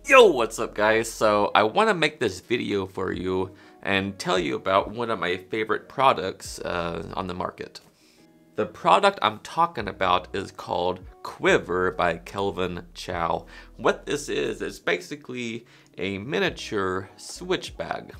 Yo, what's up guys? So I want to make this video for you and tell you about one of my favorite products on the market. The product I'm talking about is called Quiver by Kelvin Chow. What this is basically a miniature switch bag.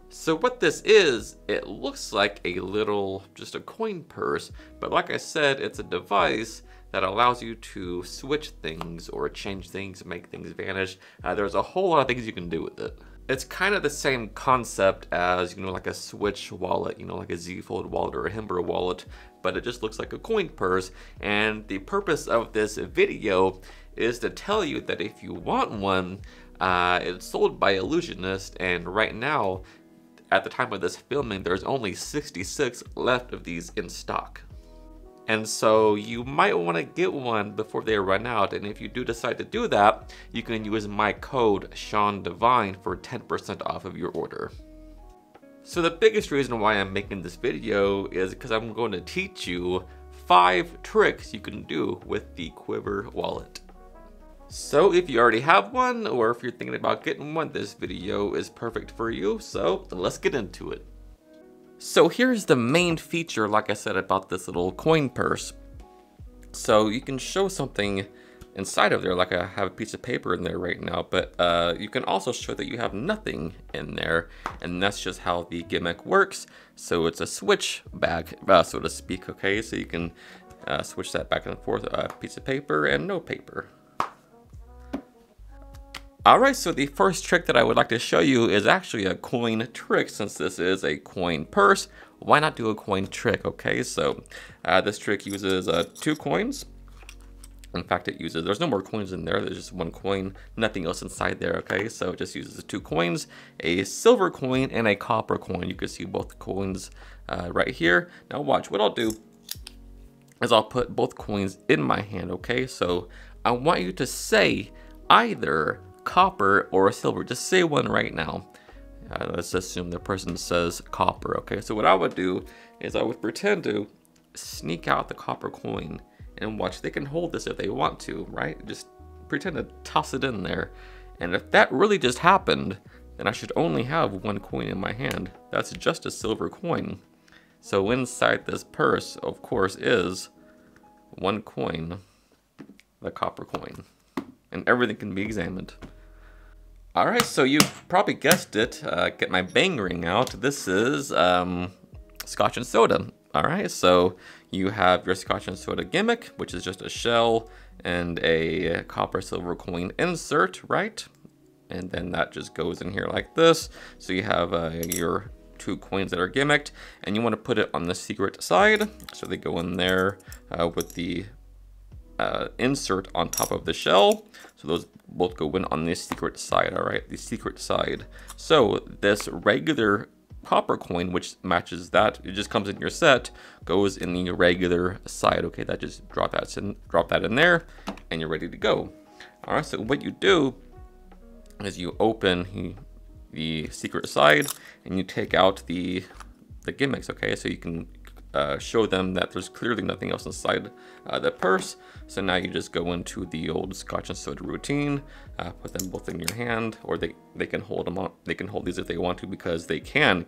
So what this is, it looks like a little, just a coin purse, but like I said, it's a device that allows you to switch things or change things, make things vanish. There's a whole lot of things you can do with it. It's kind of the same concept as, like a Switch wallet, like a Z Fold wallet or a Himber wallet, but it just looks like a coin purse. And the purpose of this video is to tell you that if you want one, it's sold by Illusionist, and right now, at the time of this filming, there's only 66 left of these in stock. And so you might want to get one before they run out, and if you do decide to do that, you can use my code SeanDivine for 10% off of your order. So the biggest reason why I'm making this video is because I'm going to teach you 5 tricks you can do with the Quiver wallet. So if you already have one, or if you're thinking about getting one, this video is perfect for you, so let's get into it. So here's the main feature, like I said, about this little coin purse. So you can show something inside of there, like I have a piece of paper in there right now, but you can also show that you have nothing in there, and that's just how the gimmick works. So it's a switch bag, so to speak, okay? So you can switch that back and forth, a piece of paper and no paper. Alright, so the first trick that I would like to show you is actually a coin trick. Since this is a coin purse, why not do a coin trick, okay? So this trick uses 2 coins. In fact, there's no more coins in there, there's just 1 coin, nothing else inside there, okay? So it just uses 2 coins, a silver coin and a copper coin. You can see both coins right here. Now watch, what I'll do is I'll put both coins in my hand, okay? So I want you to say either copper or silver. Just say one right now. Let's assume the person says copper, okay? So what I would do is I would pretend to sneak out the copper coin, and watch, they can hold this if they want to, right? Just pretend to toss it in there. And if that really just happened, then I should only have 1 coin in my hand. That's just a silver coin. So inside this purse, of course, is 1 coin, the copper coin, and everything can be examined. Alright, so you've probably guessed it. Get my bang ring out. This is Scotch and soda. Alright, so you have your Scotch and soda gimmick, which is just a shell and a copper silver coin insert, right? And then that just goes in here like this. So you have your 2 coins that are gimmicked, and you want to put it on the secret side. So they go in there with the insert on top of the shell. So those both go in on the secret side, all right, the secret side. So this regular copper coin, which matches that, it just comes in your set, goes in the regular side, okay? That just drop that in there, and you're ready to go. All right, so what you do is you open the secret side, and you take out the gimmicks, okay? So you can show them that there's clearly nothing else inside the purse. So now you just go into the old Scotch and soda routine, put them both in your hand, or they can hold them on. They can hold these if they want to, because they can.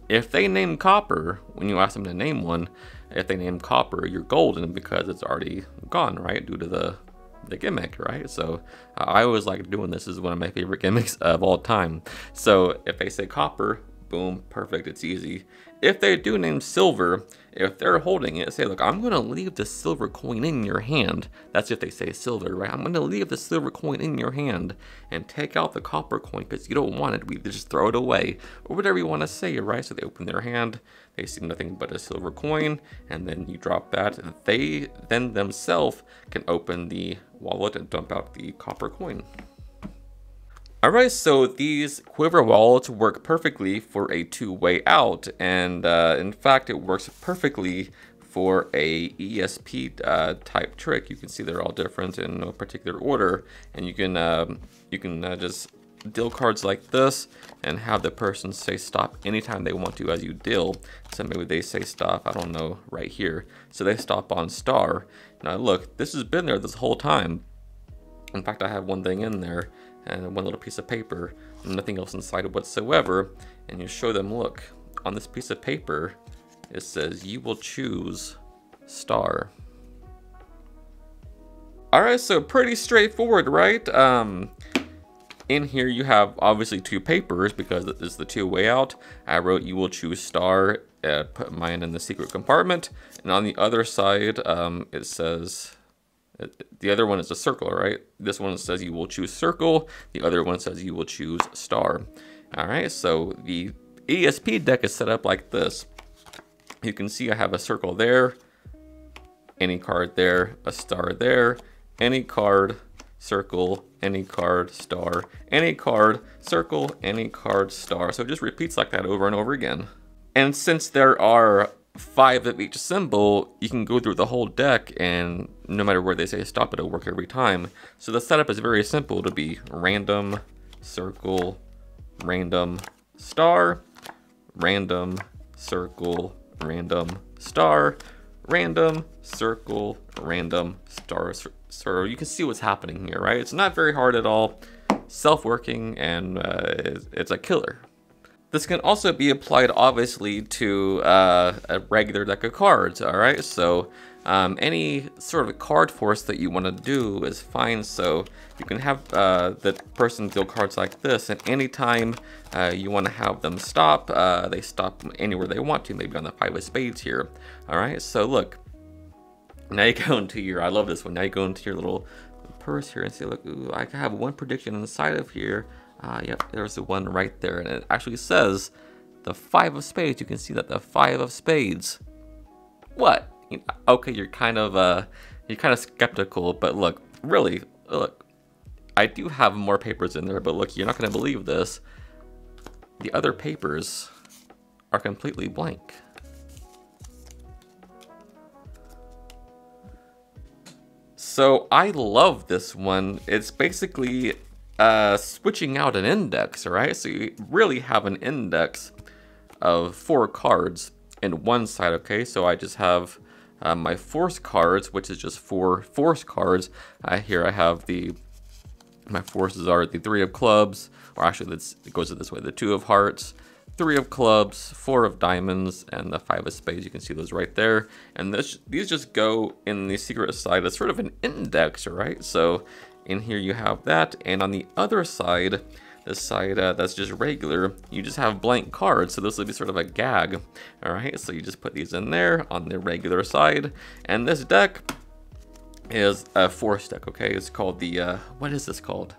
If they name copper, when you ask them to name one, if they name copper, you're golden because it's already gone, right? Due to the gimmick, right? So I always like doing this. This is one of my favorite gimmicks of all time. So if they say copper, boom, perfect, it's easy. If they do name silver, if they're holding it, say, look, I'm gonna leave the silver coin in your hand. That's if they say silver, right? I'm gonna leave the silver coin in your hand and take out the copper coin because you don't want it. We just throw it away, or whatever you want to say, right? So they open their hand, they see nothing but a silver coin, and then you drop that. They then themselves can open the wallet and dump out the copper coin. Alright, so these Quiver wallets work perfectly for a 2-way out, and in fact it works perfectly for a ESP type trick. You can see they're all different in no particular order, and you can just deal cards like this and have the person say stop anytime they want to as you deal. So maybe they say stop, I don't know, right here. So they stop on star. Now look, this has been there this whole time. In fact, I have one thing in there, and one little piece of paper, nothing else inside it whatsoever, and you show them, look, on this piece of paper, it says you will choose star. Alright, so pretty straightforward, right? In here you have obviously two papers because it's the two-way out. I wrote you will choose star, put mine in the secret compartment, and on the other side it says, the other one is a circle, right? This one says you will choose circle, the other one says you will choose star. Alright, so the ESP deck is set up like this. You can see I have a circle there, any card there, a star there, any card, circle, any card, star, any card, circle, any card, star. So it just repeats like that over and over again. And since there are 5 of each symbol, you can go through the whole deck and no matter where they say stop, it'll work every time. So the setup is very simple to be random, circle, random, star, random, circle, random, star, random, circle, random, star. So you can see what's happening here, right? It's not very hard at all, self-working, and it's a killer. This can also be applied, obviously, to a regular deck of cards, all right? So any sort of card force that you want to do is fine. So you can have the person deal cards like this, and anytime you want to have them stop, they stop anywhere they want to, maybe on the 5 of spades here, all right? So look, now you go into your, I love this one, now you go into your little purse here and say, look, ooh, I have one prediction inside of here. Yep, there's the one right there, and it actually says the 5 of spades. You can see that the 5 of spades. What? Okay, you're kind of skeptical, but look, really, look, I do have more papers in there, but look, you're not going to believe this. The other papers are completely blank. So I love this one. It's basically switching out an index, right? So you really have an index of 4 cards in one side, okay? So I just have my force cards, which is just 4 force cards. Here I have my forces are the 3 of clubs, or actually it goes this way, the 2 of hearts, 3 of clubs, 4 of diamonds, and the 5 of spades. You can see those right there. And these just go in the secret side as sort of an index, right? So in here you have that, and on the other side, this side that's just regular, you just have blank cards, so this will be sort of a gag. All right, so you just put these in there on the regular side, and this deck is a force deck, okay? It's called the, what is this called?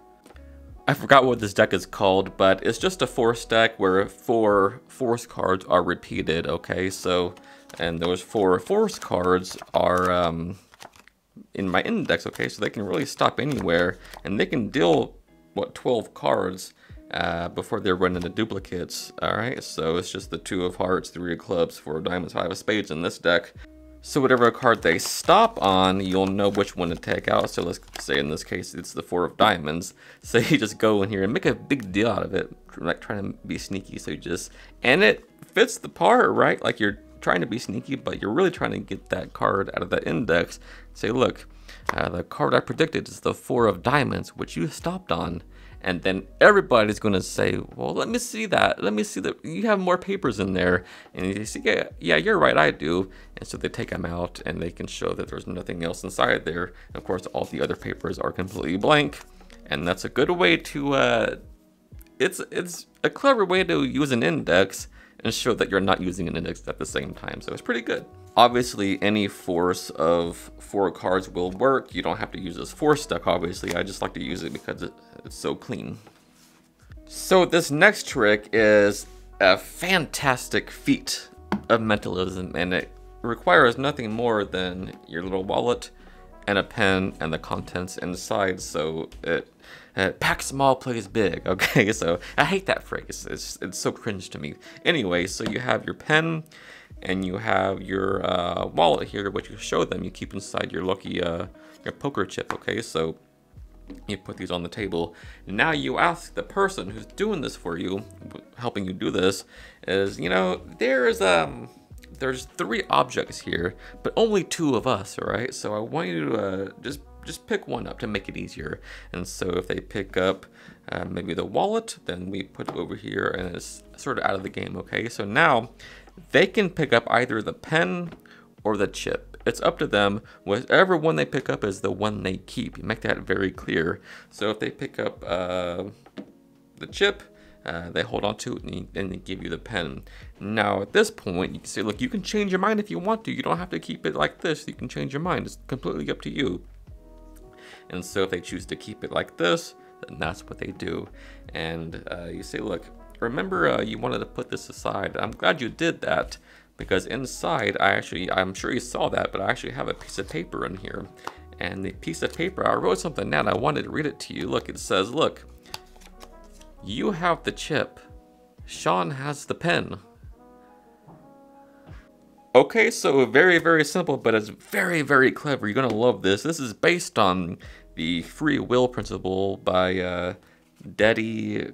I forgot what this deck is called, but it's just a force deck where 4 force cards are repeated, okay? So, and those 4 force cards are, in my index, okay, so they can really stop anywhere, and they can deal, what, 12 cards before they run into duplicates, all right? So it's just the 2 of hearts, 3 of clubs, 4 of diamonds, 5 of spades in this deck. So whatever card they stop on, you'll know which one to take out. So let's say in this case, it's the 4 of diamonds. So you just go in here and make a big deal out of it, like trying to be sneaky. So you just, and it fits the part, right? Like you're trying to be sneaky, but you're really trying to get that card out of the index. Say, look, the card I predicted is the 4 of diamonds, which you stopped on. And then everybody's going to say, well, let me see that. Let me see that you have more papers in there. And you say, yeah, you're right, I do. And so they take them out and they can show that there's nothing else inside there. And of course, all the other papers are completely blank. And that's a good way to, it's a clever way to use an index and show that you're not using an index at the same time. So it's pretty good. Obviously, any force of 4 cards will work. You don't have to use this force deck, obviously. I just like to use it because it's so clean. So this next trick is a fantastic feat of mentalism, and it requires nothing more than your little wallet and a pen and the contents inside. So it pack small, plays big, okay? So I hate that phrase. It's so cringe to me. Anyway, so you have your pen, and you have your wallet here, which you show them. You keep inside your lucky your poker chip, okay? So you put these on the table. Now you ask the person who's doing this for you, helping you do this, is, you know, there's 3 objects here, but only 2 of us, all right? So I want you to just just pick one up to make it easier. And so if they pick up maybe the wallet, then we put it over here and it's sort of out of the game, okay? So now they can pick up either the pen or the chip. It's up to them. Whichever one they pick up is the one they keep. You make that very clear. So if they pick up the chip, they hold on to it and they give you the pen. Now at this point, you can say, look, you can change your mind if you want to. You don't have to keep it like this. You can change your mind. It's completely up to you. And so if they choose to keep it like this, then that's what they do. And you say, look, remember you wanted to put this aside. I'm glad you did that, because inside, I'm sure you saw that, but I actually have a piece of paper in here. And the piece of paper, I wrote something down. I wanted to read it to you. Look, it says, look, you have the chip. Sean has the pen. Okay, so very, very simple, but it's very, very clever. You're gonna love this. This is based on the free will principle by Daddy.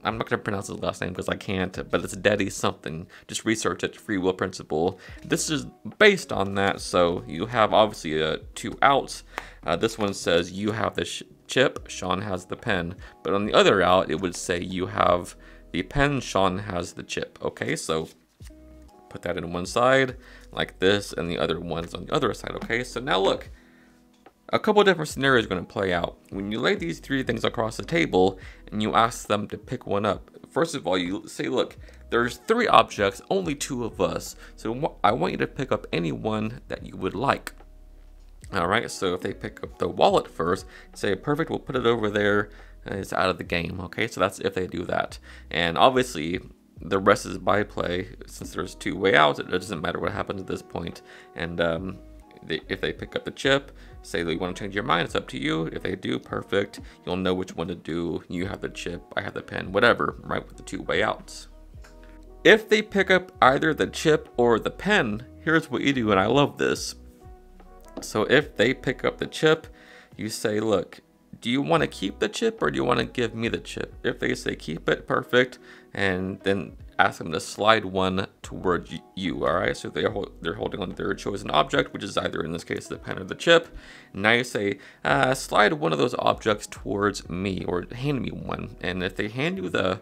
I'm not going to pronounce his last name because I can't, but it's Daddy something. Just research it, free will principle. This is based on that, so you have obviously two outs. This one says you have the chip, Sean has the pen. But on the other out, it would say you have the pen, Sean has the chip. Okay, so put that in one side like this, and the other one's on the other side. Okay, so now look. A couple different scenarios are going to play out. When you lay these three things across the table and you ask them to pick one up, first of all, you say, look, there's three objects, only two of us. So I want you to pick up any one that you would like. All right, so if they pick up the wallet first, say, perfect, we'll put it over there. It's out of the game, okay? So that's if they do that. And obviously, the rest is by play. Since there's two way outs, it doesn't matter what happens at this point. And if they pick up the chip, say that you want to change your mind, it's up to you. If they do, perfect. You'll know which one to do. You have the chip, I have the pen, whatever, right, with the two way outs. If they pick up either the chip or the pen, here's what you do, and I love this. So if they pick up the chip, you say, look, do you want to keep the chip or do you want to give me the chip? If they say keep it, perfect, and then ask them to slide one towards you, all right? So they're holding on to their chosen object, which is either, in this case, the pen or the chip. Now you say, slide one of those objects towards me, or hand me one. And if they hand you the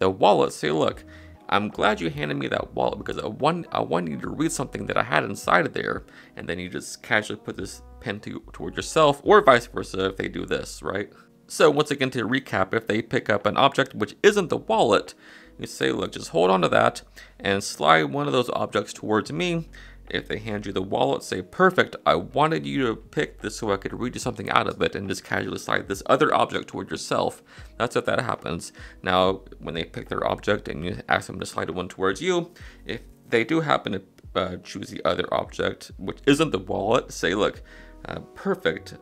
wallet, say, look, I'm glad you handed me that wallet because I want you to read something that I had inside of there. And then you just casually put this pen toward yourself, or vice versa if they do this, right? So once again, to recap, if they pick up an object which isn't the wallet, you say, look, just hold on to that and slide one of those objects towards me. If they hand you the wallet, say, perfect, I wanted you to pick this so I could read you something out of it, and just casually slide this other object towards yourself. That's if that happens. Now, when they pick their object and you ask them to slide one towards you, if they do happen to choose the other object, which isn't the wallet, say, look, perfect.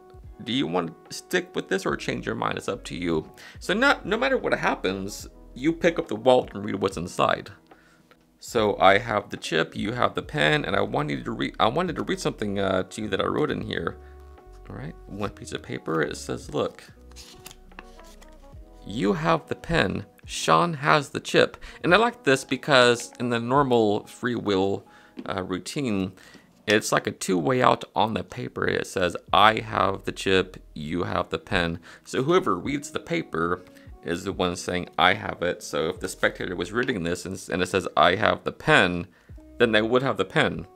Do you want to stick with this or change your mind? It's up to you. So no matter what happens, you pick up the wallet and read what's inside. So I have the chip, you have the pen, and I wanted to read something to you that I wrote in here. All right, one piece of paper. It says, look, you have the pen, Sean has the chip. And I like this because in the normal free will routine, it's like a two-way out on the paper. It says, I have the chip, you have the pen. So whoever reads the paper is the one saying, I have it. So if the spectator was reading this and it says, I have the pen, then they would have the pen.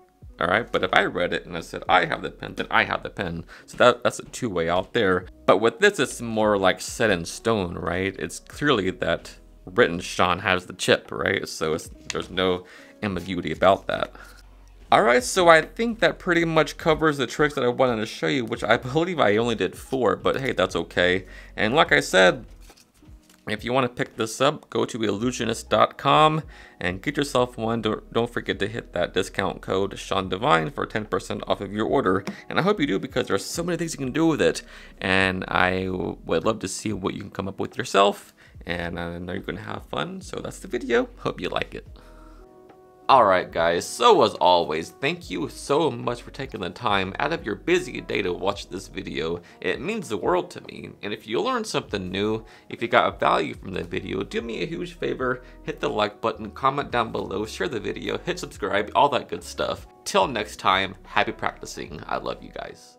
All right, but if I read it and I said, I have the pen, then I have the pen. So that's a two-way out there. But with this, it's more like set in stone, right? It's clearly that written Sean has the chip, right? So there's no ambiguity about that. Alright, so I think that pretty much covers the tricks that I wanted to show you, which I believe I only did 4, but hey, that's okay. And like I said, if you want to pick this up, go to illusionist.com and get yourself one. Don't forget to hit that discount code SeanDivine for 10% off of your order. And I hope you do, because there's so many things you can do with it. And I would love to see what you can come up with yourself. And I know you're going to have fun. So that's the video. Hope you like it. Alright guys, so as always, thank you so much for taking the time out of your busy day to watch this video. It means the world to me, and if you learned something new, if you got value from the video, do me a huge favor, hit the like button, comment down below, share the video, hit subscribe, all that good stuff. Till next time, happy practicing. I love you guys.